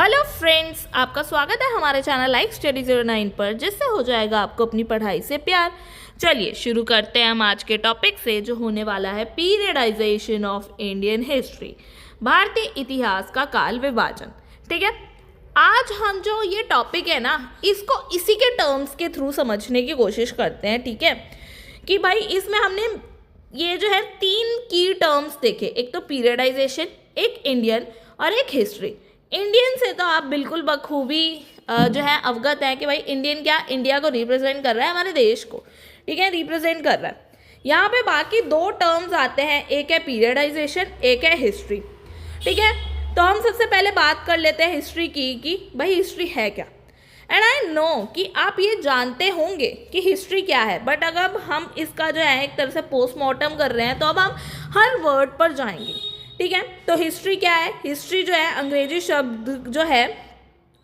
Hello friends, आपका स्वागत है हमारे चैनल लाइक स्टडी 09 पर, जिससे हो जाएगा आपको अपनी पढ़ाई से प्यार। चलिए शुरू करते हैं हम आज के टॉपिक से, जो होने वाला है पीरियडाइजेशन ऑफ इंडियन हिस्ट्री, भारतीय इतिहास का काल विभाजन। ठीक है, आज हम जो ये टॉपिक है ना, इसको इसी के टर्म्स के थ्रू समझने की कोशिश करते हैं। ठीक है, कि भाई इसमें हमने ये जो है 3 की टर्म्स देखे, एक तो पीरियडाइजेशन, एक इंडियन और एक हिस्ट्री। इंडियन से तो आप बिल्कुल बखूबी जो है अवगत है कि भाई इंडियन क्या, इंडिया को रिप्रेजेंट कर रहा है, हमारे देश को। ठीक है, रिप्रेजेंट कर रहा है। यहाँ पे बाकी 2 टर्म्स आते हैं, एक है पीरियडाइजेशन, एक है हिस्ट्री। ठीक है, तो हम सबसे पहले बात कर लेते हैं हिस्ट्री की, कि भाई हिस्ट्री है क्या। एंड आई नो कि आप ये जानते होंगे कि हिस्ट्री क्या है, बट अगर हम इसका जो है एक तरह से पोस्टमार्टम कर रहे हैं तो अब हम हर वर्ड पर जाएंगे। ठीक है, तो हिस्ट्री क्या है। हिस्ट्री जो है अंग्रेजी शब्द जो है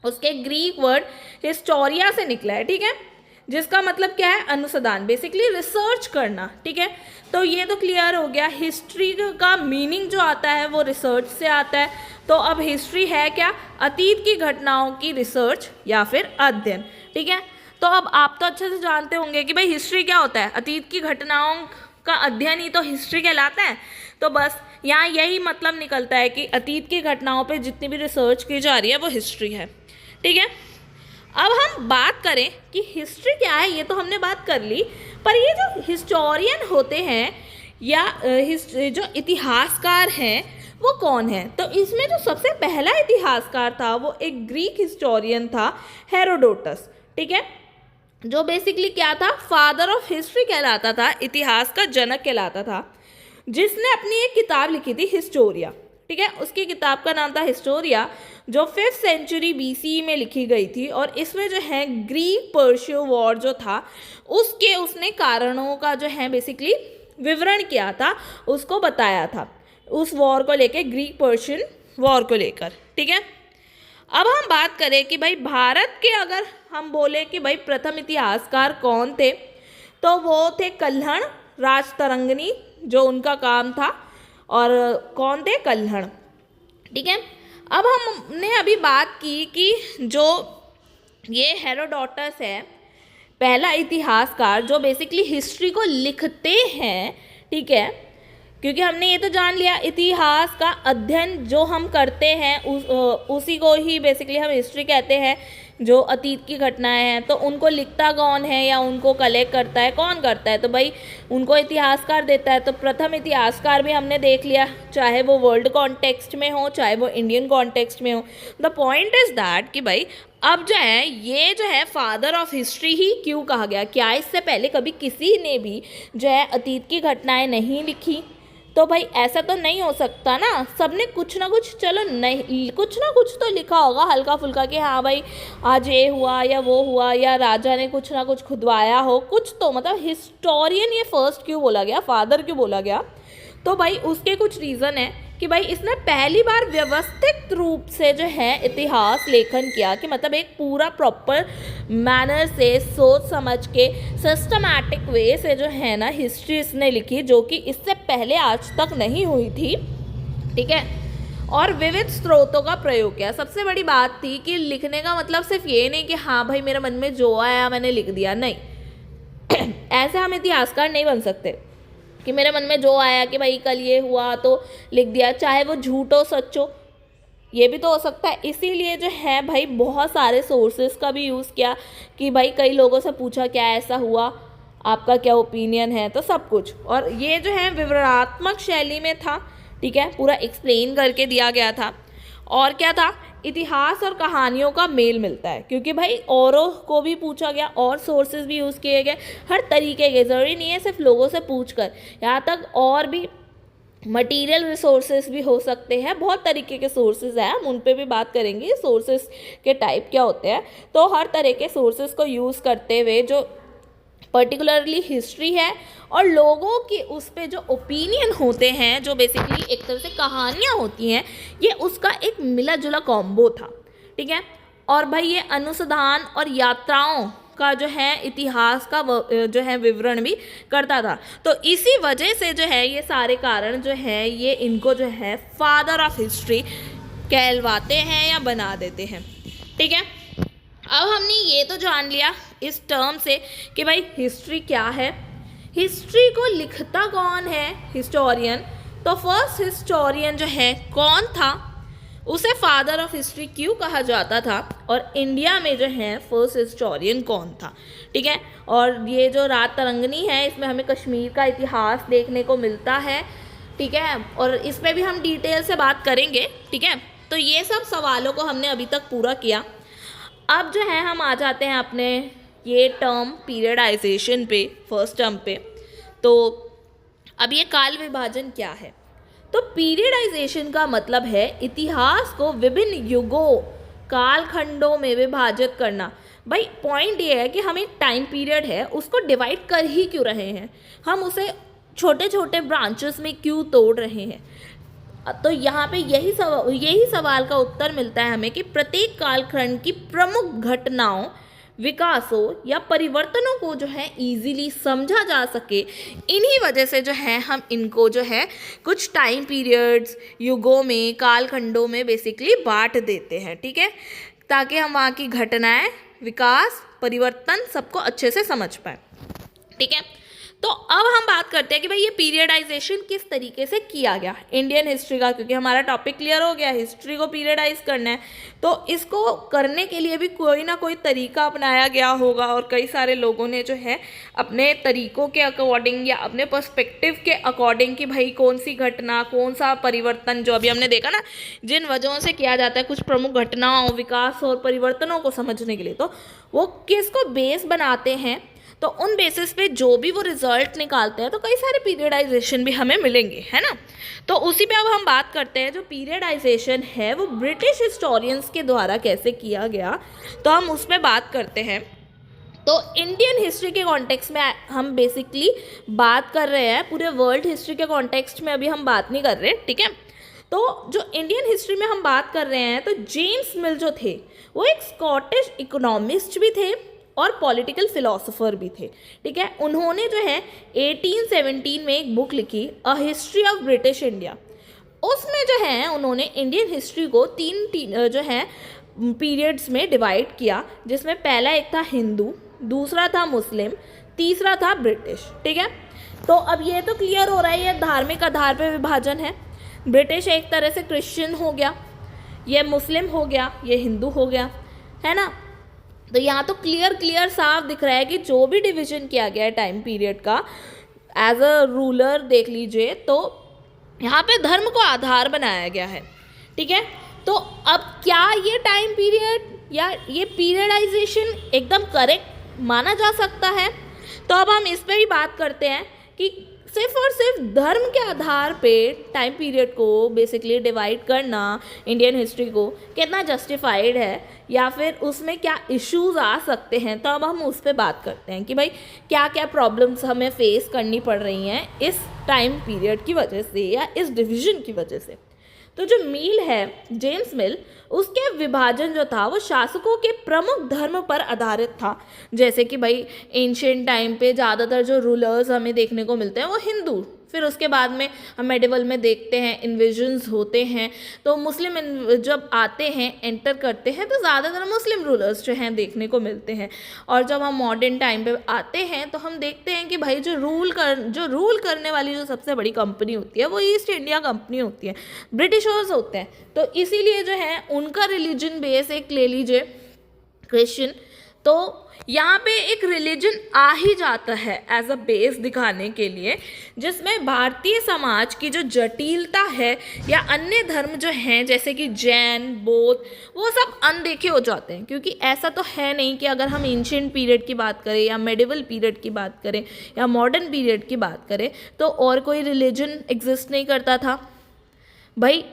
उसके ग्रीक वर्ड हिस्टोरिया से निकला है। ठीक है, जिसका मतलब क्या है, अनुसंधान, बेसिकली रिसर्च करना। ठीक है, तो ये तो क्लियर हो गया। हिस्ट्री का मीनिंग जो आता है वो रिसर्च से आता है। तो अब हिस्ट्री है क्या, अतीत की घटनाओं की रिसर्च या फिर अध्ययन। ठीक है, तो अब आप तो अच्छे से जानते होंगे कि भाई हिस्ट्री क्या होता है, अतीत की घटनाओं का अध्ययन ही तो हिस्ट्री कहलाता है। तो बस यहाँ यही मतलब निकलता है कि अतीत की घटनाओं पे जितनी भी रिसर्च की जा रही है वो हिस्ट्री है। ठीक है, अब हम बात करें कि हिस्ट्री क्या है, ये तो हमने बात कर ली, पर ये जो हिस्टोरियन होते हैं या जो इतिहासकार हैं वो कौन है। तो इसमें जो सबसे पहला इतिहासकार था वो एक ग्रीक हिस्टोरियन था, हेरोडोटस। ठीक है, जो बेसिकली क्या था, फादर ऑफ हिस्ट्री कहलाता था, इतिहास का जनक कहलाता था, जिसने अपनी एक किताब लिखी थी हिस्टोरिया। ठीक है, उसकी किताब का नाम था हिस्टोरिया, जो 5th सेंचुरी BCE में लिखी गई थी। और इसमें जो है ग्रीक पर्शियो वॉर जो था उसके उसने कारणों का जो है बेसिकली विवरण किया था, उसको बताया था, उस वॉर को लेकर, ग्रीक पर्शियन वॉर को लेकर। ठीक है, अब हम बात करें कि भाई भारत के, अगर हम बोले कि भाई प्रथम इतिहासकार कौन थे, तो वो थे कल्हण राजतरंगिणी, जो उनका काम था। और कौन थे, कल्हण। ठीक है, अब हमने अभी बात की कि जो ये हेरोडोटस है पहला इतिहासकार जो बेसिकली हिस्ट्री को लिखते हैं। ठीक है, क्योंकि हमने ये तो जान लिया इतिहास का अध्ययन जो हम करते हैं उसी को ही बेसिकली हम हिस्ट्री कहते हैं। जो अतीत की घटनाएं हैं तो उनको लिखता कौन है या उनको कलेक्ट करता है, कौन करता है, तो भाई उनको इतिहासकार देता है। तो प्रथम इतिहासकार भी हमने देख लिया, चाहे वो वर्ल्ड कॉन्टेक्स्ट में हो चाहे वो इंडियन कॉन्टेक्स्ट में हो। द पॉइंट इज़ दैट कि भाई अब जो है ये जो है फादर ऑफ हिस्ट्री ही क्यों कहा गया। क्या इससे पहले कभी किसी ने भी जो है अतीत की घटनाएं नहीं लिखी? तो भाई ऐसा तो नहीं हो सकता ना, सबने कुछ ना कुछ, चलो नहीं कुछ ना कुछ तो लिखा होगा हल्का फुल्का कि हाँ भाई आज ये हुआ या वो हुआ, या राजा ने कुछ ना कुछ खुदवाया हो, कुछ तो, मतलब हिस्टोरियन ये फर्स्ट क्यों बोला गया, फादर क्यों बोला गया, तो भाई उसके कुछ रीज़न है कि भाई इसने पहली बार व्यवस्थित रूप से जो है इतिहास लेखन किया, कि मतलब एक पूरा प्रॉपर मैनर से सोच समझ के सिस्टमैटिक वे से जो है ना हिस्ट्री इसने लिखी, जो कि इससे पहले आज तक नहीं हुई थी। ठीक है, और विविध स्रोतों का प्रयोग किया। सबसे बड़ी बात थी कि लिखने का मतलब सिर्फ ये नहीं कि हाँ भाई मेरे मन में जो आया मैंने लिख दिया, नहीं ऐसे हम इतिहासकार नहीं बन सकते कि मेरे मन में जो आया कि भाई कल ये हुआ तो लिख दिया, चाहे वो झूठ हो सच हो, ये भी तो हो सकता है। इसीलिए जो है भाई बहुत सारे सोर्सेस का भी यूज़ किया कि भाई कई लोगों से पूछा क्या ऐसा हुआ, आपका क्या ओपिनियन है, तो सब कुछ। और ये जो है विवरणात्मक शैली में था। ठीक है, पूरा एक्सप्लेन करके दिया गया था। और क्या था, इतिहास और कहानियों का मेल मिलता है, क्योंकि भाई औरों को भी पूछा गया और सोर्सेज भी यूज़ किए गए हर तरीके के, ज़रूरी नहीं है सिर्फ लोगों से पूछकर, यहाँ तक और भी मटेरियल रिसोर्सेज भी हो सकते हैं, बहुत तरीके के सोर्सेज हैं, हम उन पे भी बात करेंगे सोर्सेज के टाइप क्या होते हैं। तो हर तरह के सोर्सेज को यूज़ करते हुए जो पर्टिकुलरली हिस्ट्री है और लोगों के उस पे जो ओपिनियन होते हैं, जो बेसिकली एक तरह से कहानियाँ होती हैं, ये उसका एक मिला जुला कॉम्बो था। ठीक है, और भाई ये अनुसंधान और यात्राओं का जो है इतिहास का जो है विवरण भी करता था। तो इसी वजह से जो है ये सारे कारण जो है ये इनको जो है फादर ऑफ हिस्ट्री कहलवाते हैं या बना देते हैं। ठीक है, अब हमने ये तो जान लिया इस टर्म से कि भाई हिस्ट्री क्या है, हिस्ट्री को लिखता कौन है, हिस्टोरियन। तो फर्स्ट हिस्टोरियन जो है कौन था, उसे फादर ऑफ हिस्ट्री क्यों कहा जाता था, और इंडिया में जो है फर्स्ट हिस्टोरियन कौन था। ठीक है, और ये जो रात तरंगनी है इसमें हमें कश्मीर का इतिहास देखने को मिलता है। ठीक है, और इसमें भी हम डिटेल से बात करेंगे। ठीक है, तो ये सब सवालों को हमने अभी तक पूरा किया। अब जो है हम आ जाते हैं अपने ये टर्म पीरियडाइजेशन पे, फर्स्ट टर्म पे। तो अब ये काल विभाजन क्या है, तो पीरियडाइजेशन का मतलब है इतिहास को विभिन्न युगों, कालखंडों में विभाजित करना। भाई पॉइंट ये है कि हम एक टाइम पीरियड है उसको डिवाइड कर ही क्यों रहे हैं, हम उसे छोटे छोटे ब्रांचेस में क्यों तोड़ रहे हैं। तो यहाँ पे यही सवाल का उत्तर मिलता है हमें कि प्रत्येक कालखंड की प्रमुख घटनाओं, विकासों या परिवर्तनों को जो है इजीली समझा जा सके। इन्हीं वजह से जो है हम इनको जो है कुछ टाइम पीरियड्स, युगों में, कालखंडों में बेसिकली बांट देते हैं। ठीक है, ताकि हम वहाँ की घटनाएं, विकास, परिवर्तन सबको अच्छे से समझ पाए। ठीक है, तो अब हम बात करते हैं कि भाई ये पीरियडाइजेशन किस तरीके से किया गया इंडियन हिस्ट्री का, क्योंकि हमारा टॉपिक क्लियर हो गया, हिस्ट्री को पीरियडाइज करना है। तो इसको करने के लिए भी कोई ना कोई तरीका अपनाया गया होगा, और कई सारे लोगों ने जो है अपने तरीकों के अकॉर्डिंग या अपने पर्सपेक्टिव के अकॉर्डिंग कि भाई कौन सी घटना, कौन सा परिवर्तन, जो अभी हमने देखा ना जिन वजहों से किया जाता है कुछ प्रमुख घटनाओं, विकास और परिवर्तनों को समझने के लिए, तो वो किसको बेस बनाते हैं, तो उन बेसिस पे जो भी वो रिजल्ट निकालते हैं, तो कई सारे पीरियडाइजेशन भी हमें मिलेंगे, है ना। तो उसी पे अब हम बात करते हैं, जो पीरियडाइजेशन है वो ब्रिटिश हिस्टोरियंस के द्वारा कैसे किया गया, तो हम उस पर बात करते हैं। तो इंडियन हिस्ट्री के कॉन्टेक्स्ट में हम बेसिकली बात कर रहे हैं, पूरे वर्ल्ड हिस्ट्री के कॉन्टेक्स्ट में अभी हम बात नहीं कर रहे। ठीक है, तो जो इंडियन हिस्ट्री में हम बात कर रहे हैं, तो जेम्स मिल जो थे वो एक स्कॉटिश इकोनॉमिस्ट भी थे और पॉलिटिकल फिलोसोफर भी थे। ठीक है, उन्होंने जो है 1817 में एक बुक लिखी, a history of British India. उसमें जो है उन्होंने इंडियन हिस्ट्री को तीन जो है पीरियड्स में डिवाइड किया, जिसमें पहला एक था हिंदू, दूसरा था मुस्लिम, तीसरा था ब्रिटिश। ठीक है, तो अब ये तो क्लियर हो रहा है ये धार्मिक आधार पर विभाजन है। ब्रिटिश एक तरह से क्रिश्चियन हो गया, ये मुस्लिम हो गया, ये हिंदू हो गया, है ना। तो यहाँ तो क्लियर साफ दिख रहा है कि जो भी डिवीजन किया गया है टाइम पीरियड का एज अ रूलर देख लीजिए, तो यहाँ पे धर्म को आधार बनाया गया है। ठीक है, तो अब क्या ये टाइम पीरियड या ये पीरियडाइजेशन एकदम करेक्ट माना जा सकता है, तो अब हम इस पर भी बात करते हैं कि सिर्फ और सिर्फ धर्म के आधार पे टाइम पीरियड को बेसिकली डिवाइड करना इंडियन हिस्ट्री को कितना जस्टिफाइड है, या फिर उसमें क्या इश्यूज आ सकते हैं। तो अब हम उस पर बात करते हैं कि भाई क्या क्या प्रॉब्लम्स हमें फेस करनी पड़ रही हैं इस टाइम पीरियड की वजह से या इस डिवीजन की वजह से। तो जो मिल है, जेम्स मिल, उसके विभाजन जो था वो शासकों के प्रमुख धर्म पर आधारित था। जैसे कि भाई एंशिएंट टाइम पे ज़्यादातर जो रूलर्स हमें देखने को मिलते हैं वो हिंदू, फिर उसके बाद में हम मेडिवल में देखते हैं इन्वेजन्स होते हैं, तो मुस्लिम जब आते हैं, एंटर करते हैं, तो ज़्यादातर मुस्लिम रूलर्स जो हैं देखने को मिलते हैं। और जब हम मॉडर्न टाइम पे आते हैं तो हम देखते हैं कि भाई जो रूल करने वाली जो सबसे बड़ी कंपनी होती है वो ईस्ट इंडिया कंपनी होती है, ब्रिटिशर्स होते हैं। तो इसीलिए जो है उनका रिलीजन बेस एक ले लीजिए क्रिश्चियन, तो यहाँ पे एक रिलीजन आ ही जाता है एज अ बेस दिखाने के लिए, जिसमें भारतीय समाज की जो जटिलता है या अन्य धर्म जो हैं जैसे कि जैन, बौद्ध, वो सब अनदेखे हो जाते हैं। क्योंकि ऐसा तो है नहीं कि अगर हम एंशिएंट पीरियड की बात करें या मेडिवल पीरियड की बात करें या मॉडर्न पीरियड की बात करें तो और कोई रिलीजन एग्जिस्ट नहीं करता था। भाई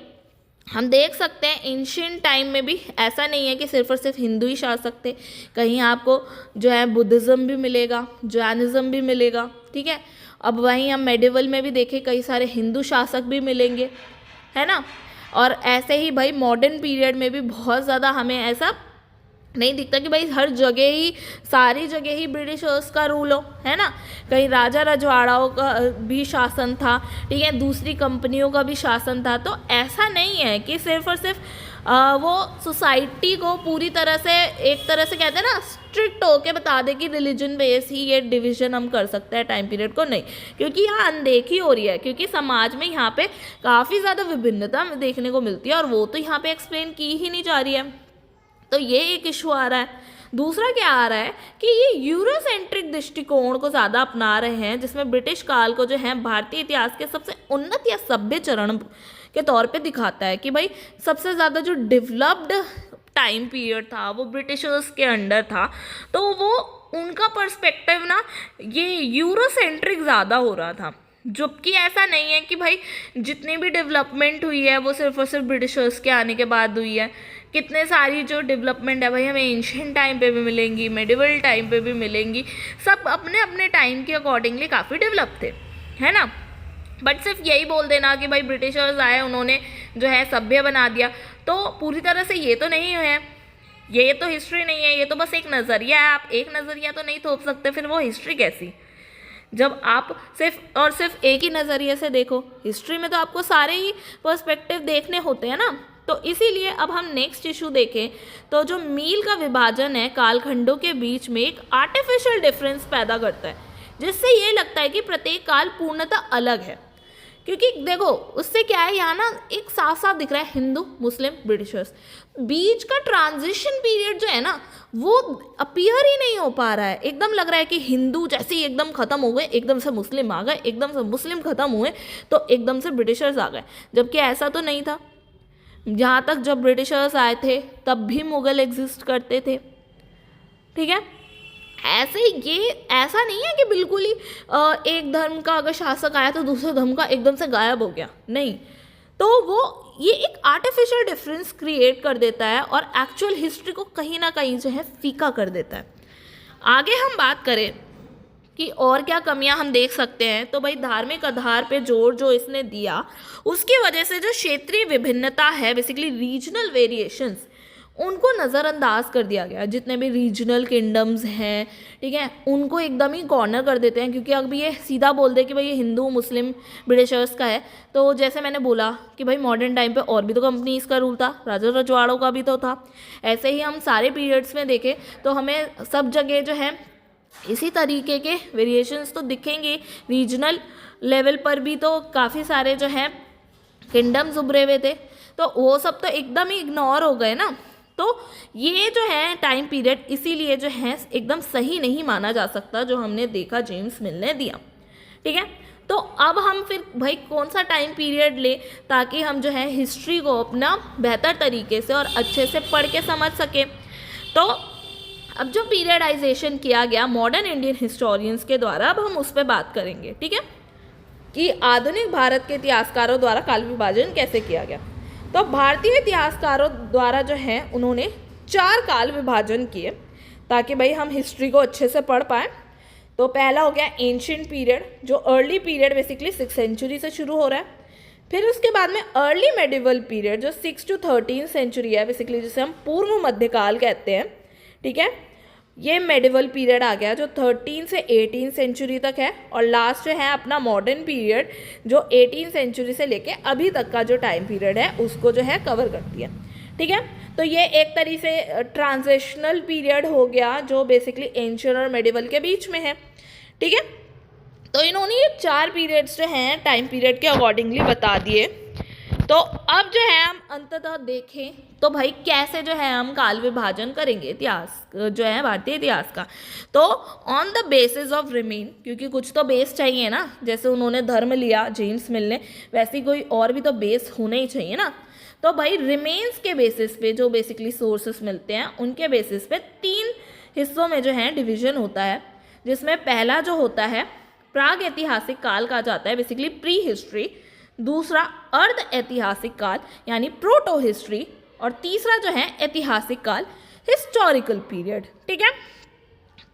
हम देख सकते हैं एंशिएंट टाइम में भी ऐसा नहीं है कि सिर्फ और सिर्फ हिंदू ही शासक थे, कहीं आपको जो है बुद्धिज़्म भी मिलेगा, जैनिज़्म भी मिलेगा। ठीक है, अब वहीं हम मेडिवल में भी देखें कई सारे हिंदू शासक भी मिलेंगे, है ना। और ऐसे ही भाई मॉडर्न पीरियड में भी बहुत ज़्यादा हमें ऐसा नहीं दिखता कि भाई हर जगह ही, सारी जगह ही ब्रिटिशर्स का रूल हो, है ना। कहीं राजा रजवाड़ाओं का भी शासन था, ठीक है, दूसरी कंपनियों का भी शासन था। तो ऐसा नहीं है कि सिर्फ और सिर्फ वो सोसाइटी को पूरी तरह से, एक तरह से कहते हैं ना, स्ट्रिक्ट होके बता दे कि रिलीजन बेस ही ये डिवीजन हम कर सकते हैं टाइम पीरियड को, नहीं। क्योंकि यहाँ अनदेखी हो रही है, क्योंकि समाज में यहाँ पे काफ़ी ज़्यादा विभिन्नता देखने को मिलती है और वो तो यहाँ पे एक्सप्लेन की ही नहीं जा रही है। तो ये एक इशू आ रहा है। दूसरा क्या आ रहा है कि ये यूरोसेंट्रिक दृष्टिकोण को ज़्यादा अपना रहे हैं, जिसमें ब्रिटिश काल को जो है भारतीय इतिहास के सबसे उन्नत या सभ्य चरण के तौर पे दिखाता है कि भाई सबसे ज़्यादा जो डेवलप्ड टाइम पीरियड था वो ब्रिटिशर्स के अंडर था। तो वो उनका पर्सपेक्टिव ना ये यूरोसेंट्रिक ज़्यादा हो रहा था, जबकि ऐसा नहीं है कि भाई जितनी भी डेवलपमेंट हुई है वो सिर्फ और सिर्फ ब्रिटिशर्स के आने के बाद हुई है। कितने सारी जो डेवलपमेंट है भाई हमें एंशिएंट टाइम पे भी मिलेंगी, मेडिवल टाइम पे भी मिलेंगी, सब अपने अपने टाइम के अकॉर्डिंगली काफ़ी डेवलप थे, है ना। बट सिर्फ यही बोल देना कि भाई ब्रिटिशर्स आए, उन्होंने जो है सभ्य बना दिया, तो पूरी तरह से ये तो नहीं है, ये तो हिस्ट्री नहीं है, ये तो बस एक नज़रिया है। आप एक नज़रिया तो नहीं थोप सकते, फिर वो हिस्ट्री कैसी, जब आप सिर्फ और सिर्फ एक ही नज़रिए से देखो। हिस्ट्री में तो आपको सारे ही पर्सपेक्टिव देखने होते हैं ना। तो इसीलिए अब हम नेक्स्ट इशू देखें तो जो मील का विभाजन है कालखंडों के बीच में एक आर्टिफिशियल डिफरेंस पैदा करता है, जिससे ये लगता है कि प्रत्येक काल पूर्णतः अलग है। क्योंकि देखो उससे क्या है, यहाँ ना एक साफ साफ दिख रहा है हिंदू, मुस्लिम, ब्रिटिशर्स, बीच का ट्रांजिशन पीरियड जो है ना वो अपीयर ही नहीं हो पा रहा है। एकदम लग रहा है कि हिंदू जैसे ही एकदम ख़त्म हो गए, एकदम से मुस्लिम आ गए, एकदम से मुस्लिम ख़त्म हुए तो एकदम से ब्रिटिशर्स आ गए, जबकि ऐसा तो नहीं था। जहाँ तक जब ब्रिटिशर्स आए थे तब भी मुग़ल एग्जिस्ट करते थे, ठीक है। ऐसे ये ऐसा नहीं है कि बिल्कुल ही एक धर्म का अगर शासक आया तो दूसरे धर्म का एकदम से गायब हो गया, नहीं। तो वो ये एक आर्टिफिशियल डिफरेंस क्रिएट कर देता है और एक्चुअल हिस्ट्री को कहीं ना कहीं जो है फीका कर देता है। आगे हम बात करें कि और क्या कमियां हम देख सकते हैं, तो भाई धार्मिक आधार पे जोर जो इसने दिया उसकी वजह से जो क्षेत्रीय विभिन्नता है, बेसिकली रीजनल वेरिएशंस, उनको नज़रअंदाज कर दिया गया। जितने भी रीजनल किंगडम्स हैं, ठीक है, उनको एकदम ही कॉर्नर कर देते हैं, क्योंकि अब ये सीधा बोल दे कि भाई ये हिंदू, मुस्लिम, ब्रिटिशर्स का है। तो जैसे मैंने बोला कि भाई मॉडर्न टाइम पे और भी तो कंपनीज का रूल था, राजा रजवाड़ों का भी तो था। ऐसे ही हम सारे पीरियड्स में देखें तो हमें सब जगह जो है इसी तरीके के वेरिएशंस तो दिखेंगे। रीजनल लेवल पर भी तो काफ़ी सारे जो हैं किंगडम्स उभरे हुए थे, तो वो सब तो एकदम ही इग्नोर हो गए ना। तो ये जो है टाइम पीरियड इसीलिए जो है एकदम सही नहीं माना जा सकता, जो हमने देखा जेम्स मिल ने दिया, ठीक है। तो अब हम फिर भाई कौन सा टाइम पीरियड ले ताकि हम जो है हिस्ट्री को अपना बेहतर तरीके से और अच्छे से पढ़ के समझ सकें। तो अब जो पीरियडाइजेशन किया गया मॉडर्न इंडियन हिस्टोरियंस के द्वारा, अब हम उस पर बात करेंगे, ठीक है, कि आधुनिक भारत के इतिहासकारों द्वारा काल विभाजन कैसे किया गया। तो भारतीय इतिहासकारों द्वारा जो है उन्होंने 4 काल विभाजन किए ताकि भाई हम हिस्ट्री को अच्छे से पढ़ पाएँ। तो पहला हो गया एंशिएंट पीरियड, जो early period basically 6th century से शुरू हो रहा है। फिर उसके बाद में अर्ली मेडिवल पीरियड जो 6 to 13 सेंचुरी है, बेसिकली जिसे हम पूर्व मध्यकाल कहते हैं, ठीक है। ये मेडिवल पीरियड आ गया जो 13 से 18 सेंचुरी तक है। और लास्ट है अपना मॉडर्न पीरियड जो 18 सेंचुरी से लेके अभी तक का जो टाइम पीरियड है उसको जो है कवर करती है, ठीक है। तो ये एक तरीके से ट्रांजिशनल पीरियड हो गया जो बेसिकली एंशिएंट और मेडिवल के बीच में है, ठीक है। तो इन्होंने ये 4 पीरियड्स जो हैं टाइम पीरियड के अकॉर्डिंगली बता दिए। तो अब जो है हम अंततः देखें तो भाई कैसे जो है हम काल विभाजन करेंगे इतिहास जो है भारतीय इतिहास का। तो on the basis of remain, क्योंकि कुछ तो बेस चाहिए ना, जैसे उन्होंने धर्म लिया जेम्स मिल ने, वैसे ही कोई और भी तो बेस होना ही चाहिए ना। तो भाई रिमेन्स के बेसिस पे जो बेसिकली सोर्सेस मिलते हैं उनके बेसिस पे 3 हिस्सों में जो है डिवीजन होता है, जिसमें पहला जो होता है प्राग ऐतिहासिक काल कहा जाता है, बेसिकली प्री हिस्ट्री। दूसरा अर्ध ऐतिहासिक काल यानी प्रोटो हिस्ट्री। और तीसरा जो है ऐतिहासिक काल हिस्टोरिकल पीरियड, ठीक है।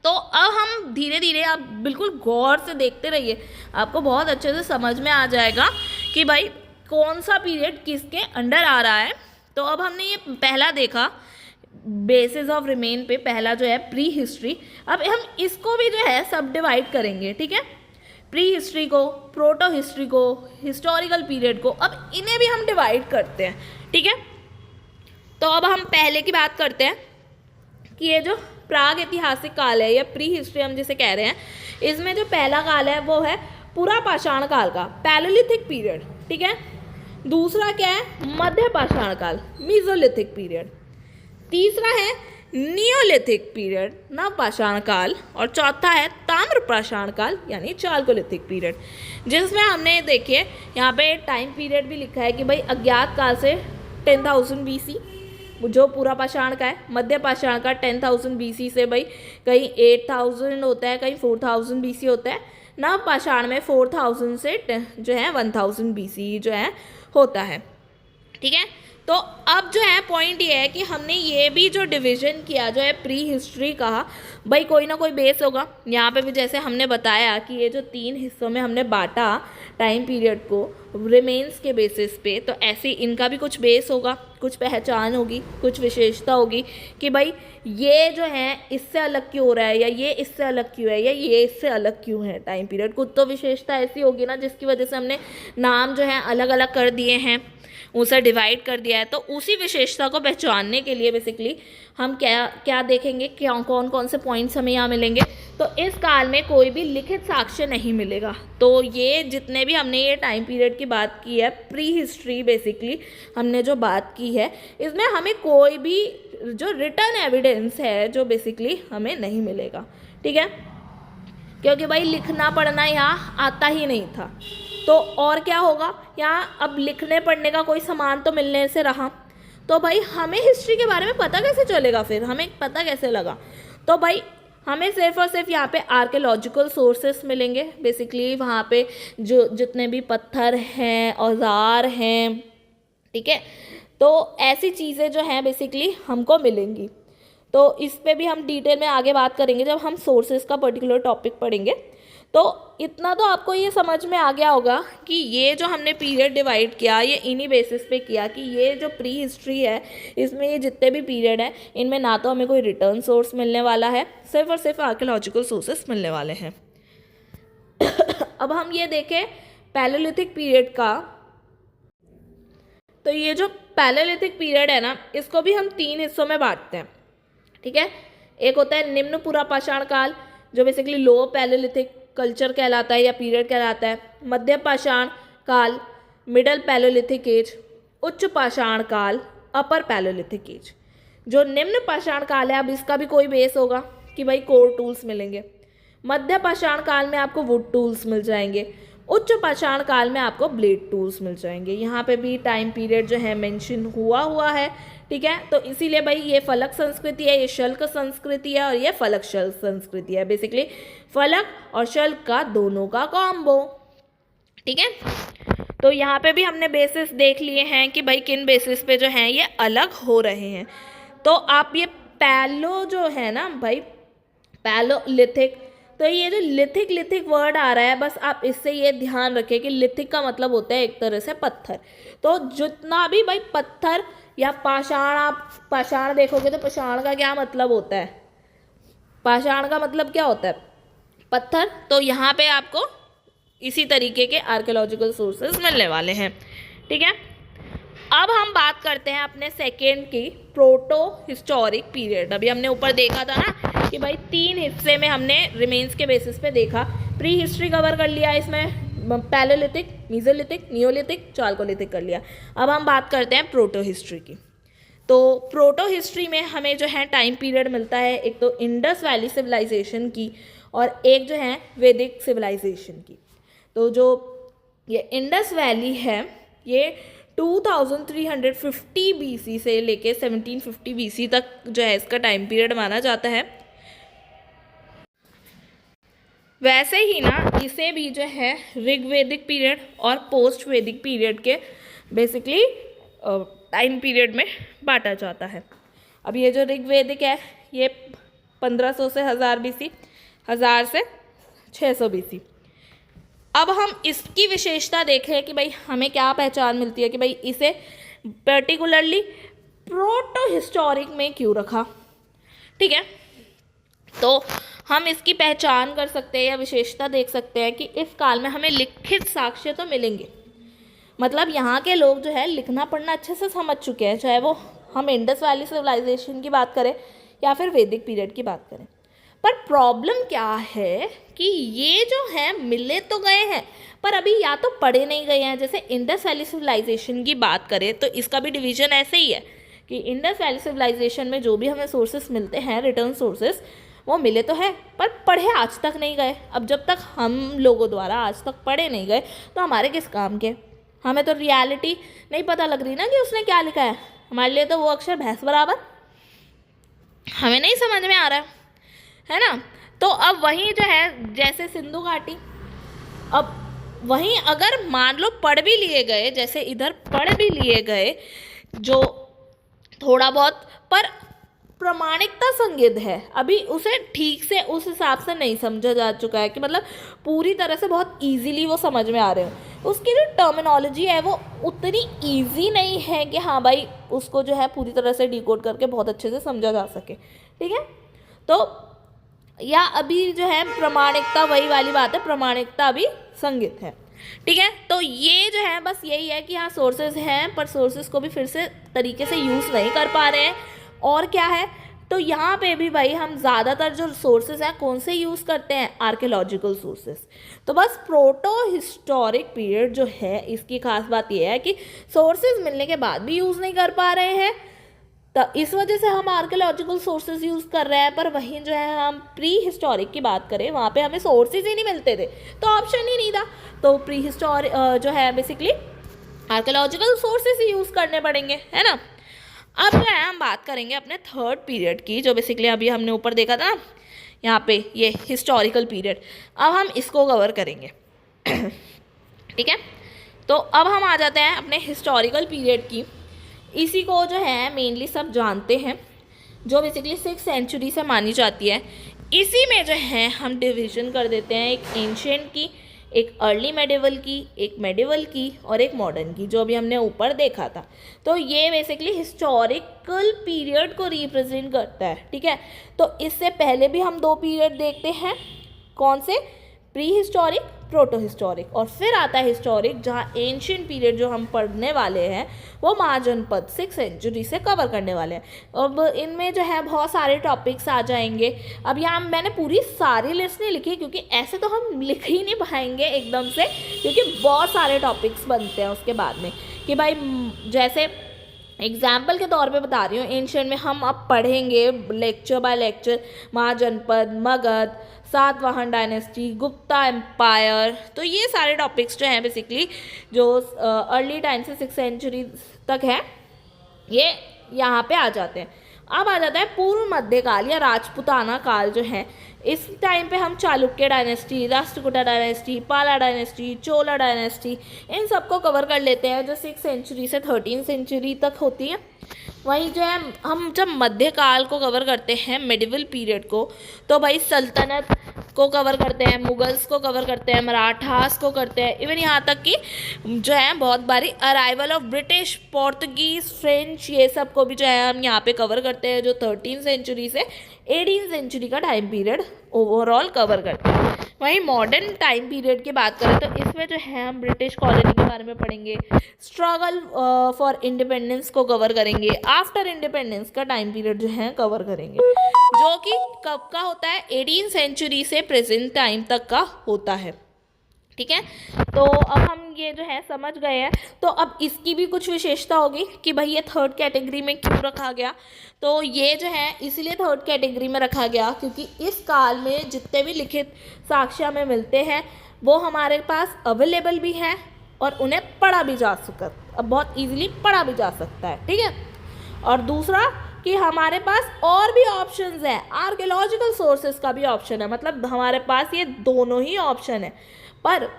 तो अब हम धीरे धीरे, आप बिल्कुल गौर से देखते रहिए, आपको बहुत अच्छे से समझ में आ जाएगा कि भाई कौन सा पीरियड किसके अंडर आ रहा है। तो अब हमने ये पहला देखा बेसिस ऑफ रिमेन पे पहला जो है प्री हिस्ट्री। अब हम इसको भी जो है सब डिवाइड करेंगे, ठीक है, प्री हिस्ट्री को, प्रोटो हिस्ट्री को, हिस्टोरिकल पीरियड को, अब इन्हें भी हम डिवाइड करते हैं, ठीक है। तो अब हम पहले की बात करते हैं कि ये जो प्राग ऐतिहासिक काल है या प्री हिस्ट्री हम जिसे कह रहे हैं, इसमें जो पहला काल है वो है पूरा पाषाण काल का, पैलोलिथिक पीरियड, ठीक है। दूसरा क्या है, मध्य पाषाण काल, मीजोलिथिक पीरियड। तीसरा है नियोलिथिक पीरियड, नव पाषाण काल। और चौथा है ताम्र पाषाण काल यानी चालकोलिथिक पीरियड, जिसमें हमने देखिए यहाँ पे टाइम पीरियड भी लिखा है कि भाई अज्ञात काल से 10,000 BC जो पूरा पाषाण का है, मध्य पाषाण का 10,000 BC से भाई कहीं 8,000 होता है, कहीं 4,000 BC होता है। नव पाषाण में 4,000 से जो है 1,000 BC जो है होता है, ठीक है। तो अब जो है पॉइंट ये है कि हमने ये भी जो डिवीज़न किया जो है प्री हिस्ट्री का, भाई कोई ना कोई बेस होगा। यहाँ पे भी जैसे हमने बताया कि ये जो 3 हिस्सों में हमने बांटा टाइम पीरियड को रिमेन्स के बेसिस पे, तो ऐसे इनका भी कुछ बेस होगा, कुछ पहचान होगी, कुछ विशेषता होगी कि भाई ये जो है इससे अलग क्यों हो रहा है, या ये इससे अलग क्यों है, या ये इससे अलग क्यों है टाइम पीरियड। कुछ तो विशेषता ऐसी होगी ना जिसकी वजह से हमने नाम जो है अलग अलग कर दिए हैं, उसे डिवाइड कर दिया है। तो उसी विशेषता को पहचानने के लिए बेसिकली हम क्या क्या देखेंगे, क्या कौन कौन से पॉइंट्स हमें यहाँ मिलेंगे। तो इस काल में कोई भी लिखित साक्ष्य नहीं मिलेगा। तो ये जितने भी हमने ये टाइम पीरियड की बात की है, प्री हिस्ट्री बेसिकली हमने जो बात की है, इसमें हमें कोई भी जो रिटर्न एविडेंस है जो बेसिकली हमें नहीं मिलेगा, ठीक है, क्योंकि भाई लिखना पढ़ना यहाँ आता ही नहीं था। तो और क्या होगा, यहाँ अब लिखने पढ़ने का कोई सामान तो मिलने से रहा, तो भाई हमें हिस्ट्री के बारे में पता कैसे चलेगा, फिर हमें पता कैसे लगा। तो भाई हमें सिर्फ और सिर्फ यहाँ पे आर्कियोलॉजिकल सोर्सेस मिलेंगे, बेसिकली वहाँ पे जो जितने भी पत्थर हैं, औजार हैं, ठीक है, तो ऐसी चीज़ें जो हैं बेसिकली हमको मिलेंगी। तो इस पे भी हम डिटेल में आगे बात करेंगे जब हम सोर्सेस का पर्टिकुलर टॉपिक पढ़ेंगे। तो इतना तो आपको ये समझ में आ गया होगा कि ये जो हमने पीरियड डिवाइड किया ये इन्हीं बेसिस पे किया कि ये जो प्री हिस्ट्री है इसमें ये जितने भी पीरियड है इनमें ना तो हमें कोई रिटर्न सोर्स मिलने वाला है, सिर्फ और सिर्फ आर्कियोलॉजिकल सोर्सेस मिलने वाले हैं। अब हम ये देखें पैलोलिथिक पीरियड का, तो ये जो पैलोलिथिक पीरियड है ना, इसको भी हम 3 हिस्सों में बांटते हैं, ठीक है। एक होता है निम्न पूरा पाषाण काल जो बेसिकली लो पैलोलिथिक कल्चर कहलाता है या पीरियड कहलाता है, मध्य पाषाण काल मिडल पैलोलिथिक एज, उच्च पाषाण काल अपर पैलोलिथिक एज। जो निम्न पाषाण काल है अब इसका भी कोई बेस होगा कि भाई कोर टूल्स मिलेंगे, मध्य पाषाण काल में आपको वुड टूल्स मिल जाएंगे, उच्च पाषाण काल में आपको ब्लेड टूल्स मिल जाएंगे। यहाँ पे भी टाइम पीरियड जो है मेंशन हुआ है, ठीक है। तो इसीलिए भाई ये फलक संस्कृति है, ये शल्क संस्कृति है और ये फलक शल्क संस्कृति है, बेसिकली फलक और शल्क का दोनों का कॉम्बो, ठीक है। तो यहाँ पे भी हमने बेसिस देख लिए हैं कि भाई किन बेसिस पे जो हैं ये अलग हो रहे हैं। तो आप ये पैलो जो है ना भाई, पैलोलिथिक, तो ये जो लिथिक वर्ड आ रहा है बस आप इससे ये ध्यान रखें कि लिथिक का मतलब होता है एक तरह से पत्थर। तो जितना भी भाई पत्थर या पाषाण, आप पाषाण देखोगे तो पाषाण का क्या मतलब होता है, पाषाण का मतलब क्या होता है, पत्थर। तो यहाँ पे आपको इसी तरीके के आर्कियोलॉजिकल सोर्सेज मिलने वाले हैं, ठीक है। अब हम बात करते हैं अपने सेकेंड की प्रोटो हिस्टोरिक पीरियड। अभी हमने ऊपर देखा था ना कि भाई 3 हिस्से में हमने रिमेन्स के बेसिस पे देखा, प्री हिस्ट्री कवर कर लिया, इसमें पैलोलिथिक, मीजोलिथिक, नियोलिथिक, चालकोलिथिक कर लिया। अब हम बात करते हैं प्रोटो हिस्ट्री की। तो प्रोटो हिस्ट्री में हमें जो है टाइम पीरियड मिलता है एक तो इंडस वैली सिविलाइजेशन की और एक जो है वैदिक सिविलाइजेशन की। तो जो ये इंडस वैली है ये 2350 BC से लेके 1750 BC तक जो है इसका टाइम पीरियड माना जाता है। वैसे ही ना इसे भी जो है ऋग्वैदिक पीरियड और पोस्ट वैदिक पीरियड के बेसिकली टाइम पीरियड में बांटा जाता है। अब ये जो ऋग्वैदिक है ये 1500 से 1000 BC, 1000 से 600 BC। अब हम इसकी विशेषता देखें कि भाई हमें क्या पहचान मिलती है कि भाई इसे पर्टिकुलरली प्रोटो हिस्टोरिक में क्यों रखा, ठीक है। तो हम इसकी पहचान कर सकते हैं या विशेषता देख सकते हैं कि इस काल में हमें लिखित साक्ष्य तो मिलेंगे, मतलब यहाँ के लोग जो है लिखना पढ़ना अच्छे से समझ चुके हैं, चाहे वो हम इंडस वैली सिविलाइजेशन की बात करें या फिर वैदिक पीरियड की बात करें। पर प्रॉब्लम क्या है कि ये जो है मिले तो गए हैं पर अभी या तो पढ़े नहीं गए हैं। जैसे इंडस वैली सिविलाइजेशन की बात करें तो इसका भी डिवीजन ऐसे ही है कि इंडस वैली सिविलाइजेशन में जो भी हमें सोर्सेस मिलते हैं, रिटर्न सोर्सेस, वो मिले तो है पर पढ़े आज तक नहीं गए। अब जब तक हम लोगों द्वारा आज तक पढ़े नहीं गए तो हमारे किस काम के, हमें तो रियलिटी नहीं पता लग रही ना कि उसने क्या लिखा है। हमारे लिए तो वो अक्षर भैंस बराबर, हमें नहीं समझ में आ रहा है ना। तो अब वहीं जो है जैसे सिंधु घाटी, अब वहीं अगर मान लो पढ़ भी लिए गए, जैसे इधर पढ़ भी लिए गए जो थोड़ा बहुत, पर प्रमाणिकता संदिग्ध है, अभी उसे ठीक से उस हिसाब से नहीं समझा जा चुका है कि मतलब पूरी तरह से बहुत इजीली वो समझ में आ रहे हैं। उसकी जो टर्मिनोलॉजी है वो उतनी इजी नहीं है कि हाँ भाई उसको जो है पूरी तरह से डिकोड करके बहुत अच्छे से समझा जा सके, ठीक है। तो या अभी जो है प्रमाणिकता, वही वाली बात है, प्रमाणिकता अभी संदिग्ध है, ठीक है। तो ये जो है बस यही है कि हाँ सोर्सेज हैं पर सोर्सेज को भी फिर से तरीके से यूज़ नहीं कर पा रहे हैं। और क्या है, तो यहाँ पे भी भाई हम ज़्यादातर जो सोर्सेज हैं कौन से यूज़ करते हैं, आर्कियोलॉजिकल सोर्सेज। तो बस प्रोटो हिस्टोरिक पीरियड जो है इसकी खास बात यह है कि सोर्सेज मिलने के बाद भी यूज़ नहीं कर पा रहे हैं, तो इस वजह से हम आर्कियोलॉजिकल सोर्सेज यूज़ कर रहे हैं। पर वहीं जो है हम प्री हिस्टोरिक की बात करें वहाँ पे हमें सोर्सेज ही नहीं मिलते थे, तो ऑप्शन ही नहीं था, तो प्री हिस्टोरिक जो है बेसिकली आर्कियोलॉजिकल सोर्सेज ही यूज़ करने पड़ेंगे, है ना। अब जो है हम बात करेंगे अपने थर्ड पीरियड की, जो बेसिकली अभी हमने ऊपर देखा था यहाँ पे ये हिस्टोरिकल पीरियड। अब हम इसको कवर करेंगे ठीक है। तो अब हम आ जाते हैं अपने हिस्टोरिकल पीरियड की। इसी को जो है मेनली सब जानते हैं, जो बेसिकली 6th सेंचुरी से मानी जाती है। इसी में जो है हम डिवीजन कर देते हैं, एक एंशिएंट की, एक अर्ली मेडिवल की, एक मेडिवल की और एक मॉडर्न की, जो भी हमने ऊपर देखा था। तो ये बेसिकली हिस्टोरिकल पीरियड को रिप्रेजेंट करता है, ठीक है। तो इससे पहले भी हम 2 पीरियड देखते हैं, कौन से, प्री हिस्टोरिक, प्रोटो हिस्टोरिक, और फिर आता है हिस्टोरिक जहाँ एंशिएंट पीरियड जो हम पढ़ने वाले हैं वो महाजनपद 6th सेंचुरी से कवर करने वाले हैं। अब इनमें जो है बहुत सारे टॉपिक्स आ जाएंगे। अब यहाँ मैंने पूरी सारी लिस्ट नहीं लिखी क्योंकि ऐसे तो हम लिख ही नहीं पाएंगे एकदम से, क्योंकि बहुत सारे टॉपिक्स बनते हैं उसके बाद में कि भाई जैसे एग्जाम्पल के तौर पे बता रही हूँ, एंशिएंट में हम अब पढ़ेंगे lecture by lecture Mahajanapada, Magadha, Satavahana dynasty, Gupta empire. तो ये सारे टॉपिक्स जो हैं बेसिकली जो अर्ली टाइम से 6th सेंचुरी तक है, ये यहाँ पे आ जाते हैं। अब आ जाता है पूर्व मध्यकाल या राजपूताना काल जो है। इस टाइम पे हम चालुक्य डायनेस्टी, राष्ट्रकूटा डायनेस्टी, पाला डायनेस्टी, चोला डायनेस्टी, इन सबको कवर कर लेते हैं जो 6th सेंचुरी से 13th सेंचुरी तक होती है। वहीं जो है हम जब मध्यकाल को कवर करते हैं, मेडिवल पीरियड को, तो भाई सल्तनत को कवर करते हैं, मुगल्स को कवर करते हैं, मराठास को करते हैं, इवन यहाँ तक कि जो है बहुत बारी arrival of British, Portuguese, French, ये सब को भी जो है हम यहाँ पे कवर करते हैं, जो 13th सेंचुरी से 18th सेंचुरी का टाइम पीरियड ओवरऑल कवर करते हैं। वहीं मॉडर्न टाइम पीरियड की बात करें तो इसमें जो है हम ब्रिटिश कॉलोनी के बारे में पढ़ेंगे, स्ट्रगल फॉर इंडिपेंडेंस को कवर करेंगे, आफ्टर इंडिपेंडेंस का टाइम पीरियड जो है कवर करेंगे, जो कि कब का होता है, 18th सेंचुरी से प्रेजेंट टाइम तक का होता है, ठीक है। तो अब हम ये जो है समझ गए हैं। तो अब इसकी भी कुछ विशेषता होगी कि भाई ये 3rd कैटेगरी में क्यों रखा गया। तो ये जो है इसलिए 3rd कैटेगरी में रखा गया क्योंकि इस काल में जितने भी लिखित साक्ष्य हमें मिलते हैं वो हमारे पास अवेलेबल भी हैं और उन्हें पढ़ा भी जा सकता, अब बहुत ईजिली पढ़ा भी जा सकता है, ठीक है। और दूसरा कि हमारे पास और भी ऑप्शंस हैं, आर्कियोलॉजिकल सोर्सेज का भी ऑप्शन है, मतलब हमारे पास ये दोनों ही ऑप्शन है। पर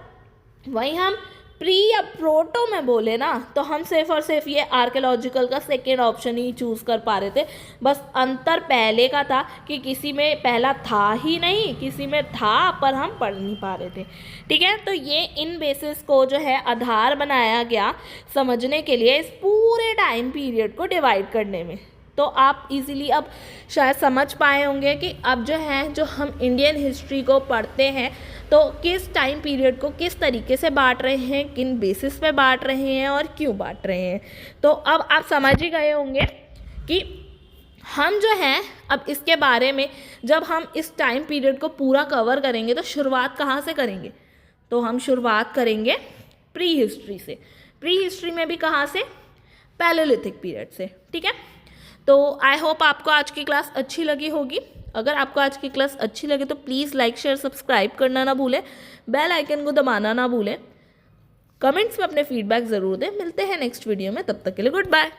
वहीं हम प्री या प्रोटो में बोले ना तो हम सिर्फ और सिर्फ ये आर्कियोलॉजिकल का सेकेंड ऑप्शन ही चूज़ कर पा रहे थे। बस अंतर पहले का था कि किसी में पहला था ही नहीं, किसी में था पर हम पढ़ नहीं पा रहे थे। ठीक है, तो ये इन बेसिस को जो है आधार बनाया गया समझने के लिए इस पूरे टाइम पीरियड को डिवाइड करने में। तो आप इजीली अब शायद समझ पाए होंगे कि अब जो है जो हम इंडियन हिस्ट्री को पढ़ते हैं तो किस टाइम पीरियड को किस तरीके से बांट रहे हैं, किन बेसिस पे बांट रहे हैं और क्यों बांट रहे हैं। तो अब आप समझ ही गए होंगे कि हम जो है अब इसके बारे में जब हम इस टाइम पीरियड को पूरा कवर करेंगे तो शुरुआत कहाँ से करेंगे, तो हम शुरुआत करेंगे प्री हिस्ट्री से। प्री हिस्ट्री में भी कहाँ से, पैलेलिथिक पीरियड से। ठीक है, तो आई होप आपको आज की क्लास अच्छी लगी होगी। अगर आपको आज की क्लास अच्छी लगे तो प्लीज़ लाइक शेयर सब्सक्राइब करना ना भूलें, बेल आइकन को दबाना ना भूलें, कमेंट्स में अपने फीडबैक ज़रूर दें। मिलते हैं नेक्स्ट वीडियो में, तब तक के लिए गुड बाय।